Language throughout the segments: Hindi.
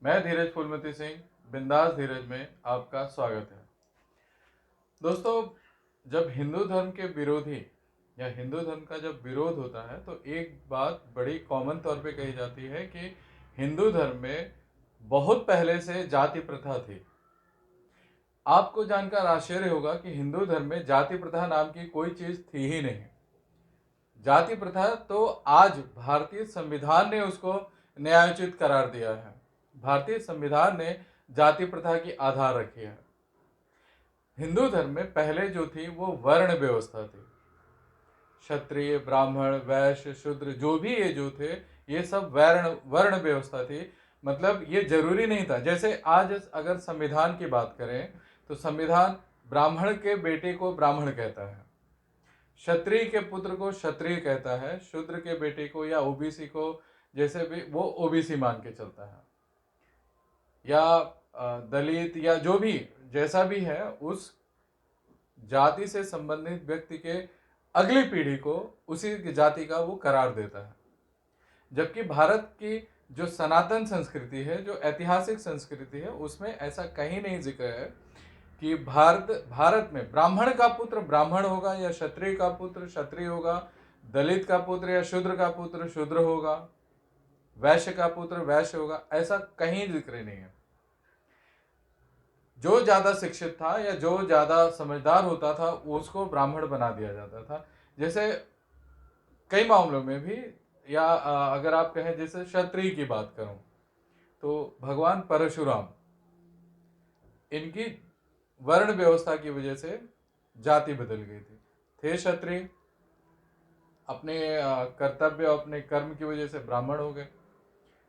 मैं धीरज फूलमती सिंह बिंदास धीरज में आपका स्वागत है। दोस्तों, जब हिंदू धर्म के विरोधी या हिंदू धर्म का जब विरोध होता है तो एक बात बड़ी कॉमन तौर पे कही जाती है कि हिंदू धर्म में बहुत पहले से जाति प्रथा थी। आपको जानकर आश्चर्य होगा कि हिंदू धर्म में जाति प्रथा नाम की कोई चीज थी ही नहीं। जाति प्रथा तो आज भारतीय संविधान ने उसको न्यायोचित करार दिया है। भारतीय संविधान ने जाति प्रथा की आधार रखी है। हिंदू धर्म में पहले जो थी वो वर्ण व्यवस्था थी। क्षत्रिय, ब्राह्मण, वैश्य, शूद्र जो भी ये जो थे ये सब वर्ण वर्ण व्यवस्था थी। मतलब ये जरूरी नहीं था। जैसे आज अगर संविधान की बात करें तो संविधान ब्राह्मण के बेटे को ब्राह्मण कहता है, क्षत्रिय के पुत्र को क्षत्रिय कहता है, शूद्र के बेटे को या ओबीसी को जैसे भी वो ओबीसी मान के चलता है, या दलित या जो भी जैसा भी है उस जाति से संबंधित व्यक्ति के अगली पीढ़ी को उसी जाति का वो करार देता है। जबकि भारत की जो सनातन संस्कृति है, जो ऐतिहासिक संस्कृति है, उसमें ऐसा कहीं नहीं जिक्र है कि भारत में ब्राह्मण का पुत्र ब्राह्मण होगा या क्षत्रिय का पुत्र क्षत्रिय होगा, दलित का पुत्र या शूद्र का पुत्र शूद्र होगा, वैश्य का पुत्र वैश्य होगा, ऐसा कहीं जिक्र नहीं है। जो ज्यादा शिक्षित था या जो ज्यादा समझदार होता था उसको ब्राह्मण बना दिया जाता था। जैसे कई मामलों में भी, या अगर आप कहें जैसे क्षत्रिय की बात करूं तो भगवान परशुराम, इनकी वर्ण व्यवस्था की वजह से जाति बदल गई थी। थे क्षत्रिय, अपने कर्तव्य अपने कर्म की वजह से ब्राह्मण हो गए।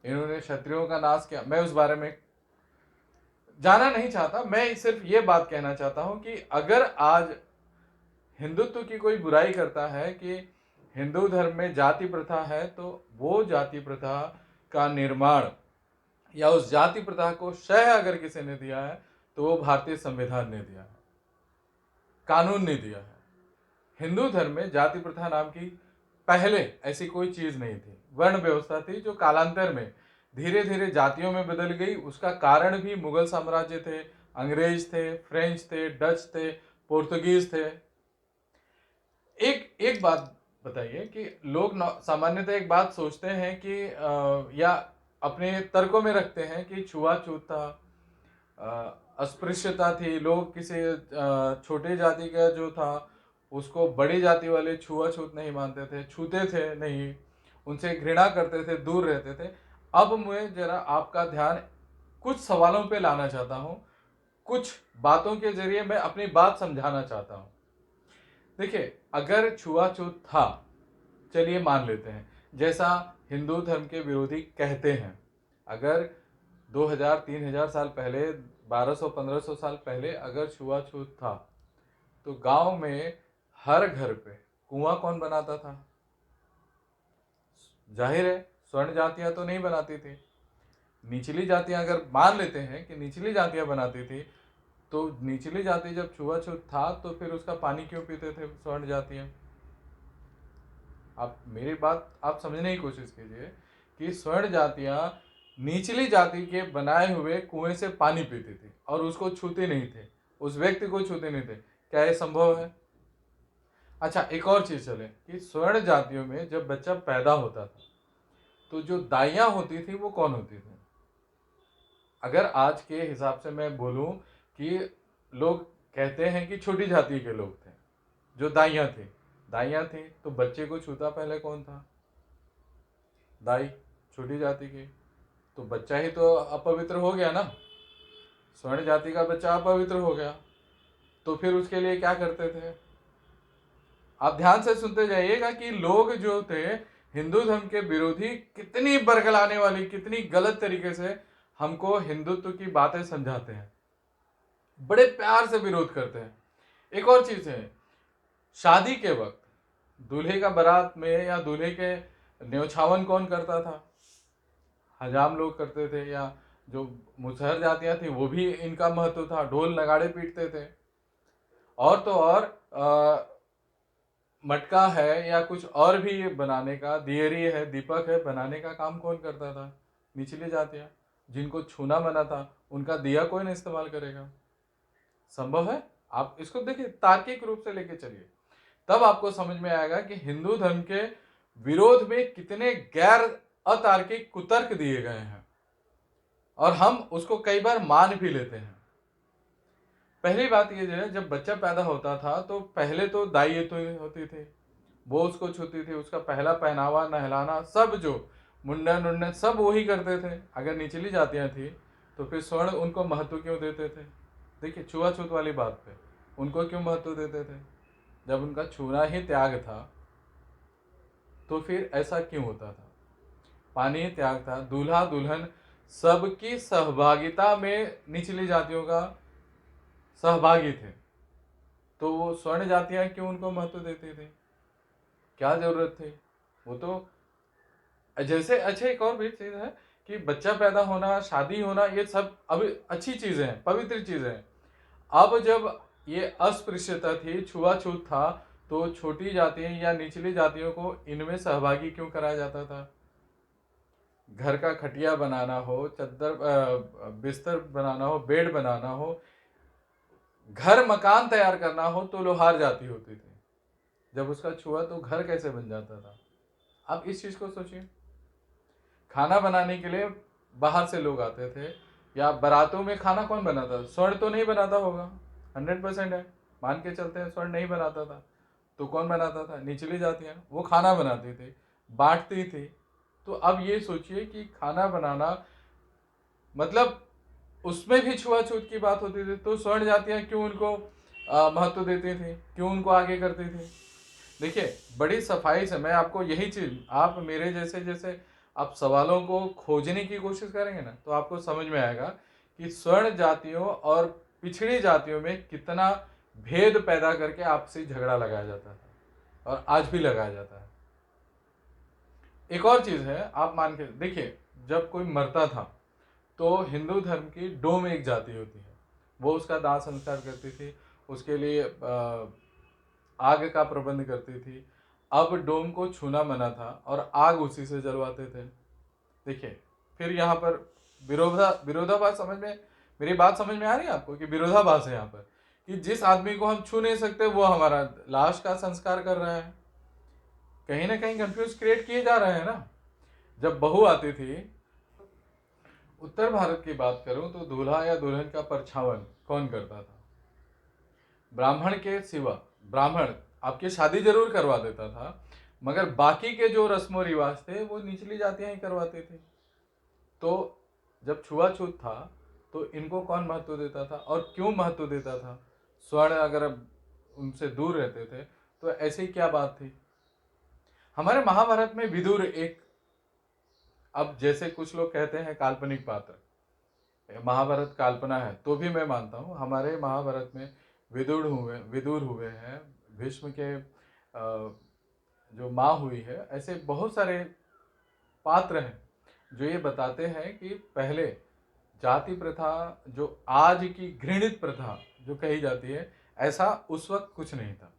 इन्होंने क्षत्रियों का नाश किया। मैं उस बारे में जाना नहीं चाहता। मैं सिर्फ ये बात कहना चाहता हूं कि अगर आज हिंदुत्व की कोई बुराई करता है कि हिंदू धर्म में जाति प्रथा है, तो वो जाति प्रथा का निर्माण या उस जाति प्रथा को शह अगर किसी ने दिया है तो वो भारतीय संविधान ने दिया है, कानून ने दिया है। हिंदू धर्म में जाति प्रथा नाम की पहले ऐसी कोई चीज नहीं थी। वर्ण व्यवस्था थी जो कालांतर में धीरे धीरे जातियों में बदल गई। उसका कारण भी मुगल साम्राज्य थे, अंग्रेज थे, फ्रेंच थे, डच थे, पोर्तुगीज थे। एक बात बताइए कि लोग सामान्यतः एक बात सोचते हैं कि या अपने तर्कों में रखते हैं कि छुआछूत था, अस्पृश्यता थी, लोग किसी छोटे जाति का जो था उसको बड़ी जाति वाले छुआछूत नहीं मानते थे, छूते थे नहीं, उनसे घृणा करते थे, दूर रहते थे। अब मैं जरा आपका ध्यान कुछ सवालों पे लाना चाहता हूं, कुछ बातों के जरिए मैं अपनी बात समझाना चाहता हूं। देखिए, अगर छुआछूत था, चलिए मान लेते हैं, जैसा हिंदू धर्म के विरोधी कहते हैं। अगर 2000-3000 साल पहले, 1200-1500 साल पहले अगर छुआछूत था तो गांव में हर घर पे कुआं कौन बनाता था? जाहिर है स्वर्ण जातियां तो नहीं बनाती थी। निचली जातियां, अगर मान लेते हैं कि निचली जातियां बनाती थी, तो निचली जाति जब छुआछूत था तो फिर उसका पानी क्यों पीते थे स्वर्ण जातियां? आप मेरी बात आप समझने की कोशिश कीजिए कि स्वर्ण जातियां निचली जाति के बनाए हुए कुएं से पानी पीती थी और उसको छूते नहीं थे, उस व्यक्ति को छूते नहीं थे। क्या यह संभव है? अच्छा, एक और चीज चले कि स्वर्ण जातियों में जब बच्चा पैदा होता था तो जो दाइयां होती थी वो कौन होती थी? अगर आज के हिसाब से मैं बोलूं कि लोग कहते हैं कि छोटी जाति के लोग थे जो दाइयां थी, तो बच्चे को छूता पहले कौन था? दाई, छोटी जाति की। तो बच्चा ही तो अपवित्र हो गया ना, स्वर्ण जाति का बच्चा अपवित्र हो गया। तो फिर उसके लिए क्या करते थे? आप ध्यान से सुनते जाइएगा कि लोग जो थे हिंदू धर्म के विरोधी कितनी बरगलाने वाली, कितनी गलत तरीके से हमको हिंदुत्व की बातें समझाते हैं, बड़े प्यार से विरोध करते हैं। एक और चीज है, शादी के वक्त दूल्हे का बारात में या दूल्हे के न्योछावन कौन करता था? हजाम लोग करते थे, या जो मुसहर जातियां थी वो भी इनका महत्व था, ढोल नगाड़े पीटते थे। और तो और मटका है या कुछ और भी बनाने का, दियरी है, दीपक है, बनाने का काम कौन करता था? निचली जातियां। जिनको छूना मना था उनका दिया कोई नहीं इस्तेमाल करेगा। संभव है? आप इसको देखिए, तार्किक रूप से लेके चलिए, तब आपको समझ में आएगा कि हिंदू धर्म के विरोध में कितने गैर अतार्किक कुतर्क दिए गए हैं और हम उसको कई बार मान भी लेते हैं। पहली बात ये जो है, जब बच्चा पैदा होता था तो पहले तो दाई तो होती थी, वो उसको छूती थी, उसका पहला पहनावा, नहलाना, सब जो मुंडन उंडन सब वही करते थे। अगर निचली जातियां थी तो फिर स्वर्ण उनको महत्व क्यों देते थे? देखिए, छुआछूत वाली बात पे उनको क्यों महत्व देते थे? जब उनका छूना ही त्याग था तो फिर ऐसा क्यों होता था? पानी ही त्याग था, दूल्हा दुल्हन सबकी सहभागिता में निचली जातियों का सहभागी थे, तो वो स्वर्ण जातियां क्यों उनको महत्व देती थी? क्या जरूरत थी? वो तो जैसे, अच्छा एक और भी चीज है कि बच्चा पैदा होना, शादी होना, ये सब अभी अच्छी चीजें हैं, पवित्र चीजें हैं। अब जब ये अस्पृश्यता थी, छुआछूत था, तो छोटी जातियां या निचली जातियों को इनमें सहभागी क्यों कराया जाता था? घर का खटिया बनाना हो, चद्दर बिस्तर बनाना हो, बेड बनाना हो, घर मकान तैयार करना हो तो लोहार जाति होती थी। जब उसका छुआ तो घर कैसे बन जाता था? आप इस चीज को सोचिए। खाना बनाने के लिए बाहर से लोग आते थे, या बारातों में खाना कौन बनाता? स्वर्ण तो नहीं बनाता होगा, 100% है, मान के चलते हैं स्वर्ण नहीं बनाता था, तो कौन बनाता था? निचली जातियां। वो खाना बनाती थी, बांटती थी। तो अब ये सोचिए कि खाना बनाना मतलब उसमें भी छुआछूत की बात होती थी, तो स्वर्ण जातियां क्यों उनको महत्व देती थी, क्यों उनको आगे करती थी? देखिए, बड़ी सफाई से मैं आपको यही चीज, आप मेरे जैसे जैसे आप सवालों को खोजने की कोशिश करेंगे ना, तो आपको समझ में आएगा कि स्वर्ण जातियों और पिछड़ी जातियों में कितना भेद पैदा करके आपसी झगड़ा लगाया जाता था और आज भी लगाया जाता है। एक और चीज है, आप मान के देखिए, जब कोई मरता था तो हिंदू धर्म की डोम एक जाति होती है, वो उसका दाह संस्कार करती थी, उसके लिए आग का प्रबंध करती थी। अब डोम को छूना मना था और आग उसी से जलवाते थे। देखिए, फिर यहाँ पर विरोधाभास समझ में, मेरी बात समझ में आ रही है आपको कि विरोधाभास है यहाँ पर, कि जिस आदमी को हम छू नहीं सकते वो हमारा लाश का संस्कार कर रहा है। कहीं ना कहीं कंफ्यूज क्रिएट किए जा रहे हैं ना। जब बहू आती थी, उत्तर भारत की बात करूं तो दूल्हा या दुल्हन का परछावन कौन करता था? ब्राह्मण के सिवा। ब्राह्मण आपकी शादी जरूर करवा देता था, मगर बाकी के जो रस्मों रिवाज थे वो निचली जातियां ही करवाती थी। तो जब छुआछूत था तो इनको कौन महत्व देता था और क्यों महत्व देता था? स्वर्ण अगर उनसे दूर रहते थे तो ऐसी क्या बात थी? हमारे महाभारत में विदुर एक, अब जैसे कुछ लोग कहते हैं काल्पनिक पात्र, महाभारत काल्पना है, तो भी मैं मानता हूँ हमारे महाभारत में विदुर हुए हैं, भीष्म के जो माँ हुई है, ऐसे बहुत सारे पात्र हैं जो ये बताते हैं कि पहले जाति प्रथा, जो आज की घृणित प्रथा जो कही जाती है, ऐसा उस वक्त कुछ नहीं था।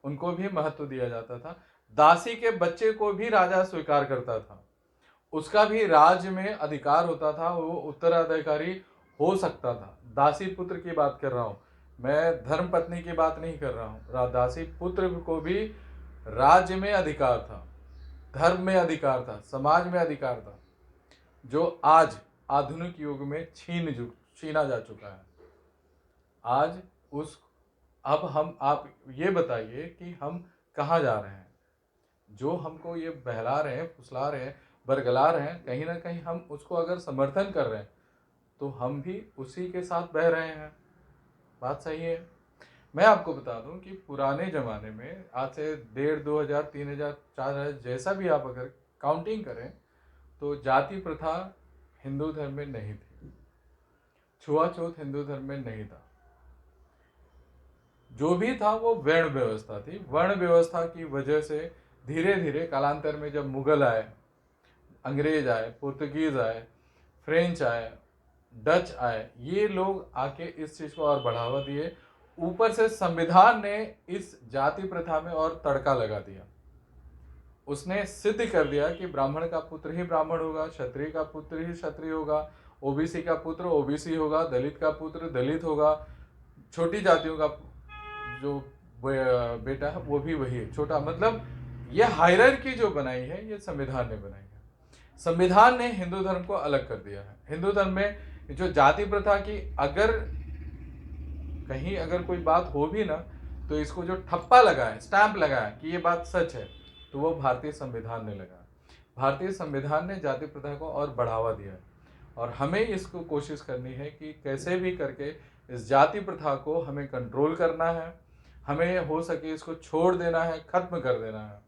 उनको भी महत्व दिया जाता था। दासी के बच्चे को भी राजा स्वीकार करता था, उसका भी राज्य में अधिकार होता था, वो उत्तराधिकारी हो सकता था। दासी पुत्र की बात कर रहा हूं मैं, धर्म पत्नी की बात नहीं कर रहा हूं। दासी पुत्र को भी राज्य में अधिकार था, धर्म में अधिकार था, समाज में अधिकार था, जो आज आधुनिक युग में छीना जा चुका है। आज उस अब हम, आप ये बताइए कि हम कहाँ जा रहे हैं? जो हमको ये बहला रहे हैं, फुसला रहे हैं, बरगला रहे हैं, कहीं ना कहीं हम उसको अगर समर्थन कर रहे हैं तो हम भी उसी के साथ बह रहे हैं। बात सही है। मैं आपको बता दूं कि पुराने जमाने में, आज से 1.5, 2,000, 3,000, 4,000, जैसा भी आप अगर काउंटिंग करें, तो जाति प्रथा हिंदू धर्म में नहीं थी, छुआछूत हिंदू धर्म में नहीं था। जो भी था वो वर्ण व्यवस्था थी। वर्ण व्यवस्था की वजह से धीरे धीरे कालांतर में जब मुगल आए, अंग्रेज आए, पुर्तगीज आए, फ्रेंच आए, डच आए, ये लोग आके इस चीज को और बढ़ावा दिए। ऊपर से संविधान ने इस जाति प्रथा में और तड़का लगा दिया। उसने सिद्ध कर दिया कि ब्राह्मण का पुत्र ही ब्राह्मण होगा, क्षत्रिय का पुत्र ही क्षत्रिय होगा, ओबीसी का पुत्र ओबीसी होगा, दलित का पुत्र दलित होगा, छोटी जातियों का जो बेटा है वो भी वही है छोटा। मतलब ये हायरार्की जो बनाई है ये संविधान ने बनाई है। संविधान ने हिंदू धर्म को अलग कर दिया है। हिंदू धर्म में जो जाति प्रथा की अगर कहीं अगर कोई बात हो भी ना, तो इसको जो ठप्पा लगा है, स्टैंप लगा है कि ये बात सच है, तो वो भारतीय संविधान ने लगा। भारतीय संविधान ने जाति प्रथा को और बढ़ावा दिया है और हमें इसको कोशिश करनी है कि कैसे भी करके इस जाति प्रथा को हमें कंट्रोल करना है, हमें हो सके इसको छोड़ देना है, खत्म कर देना है।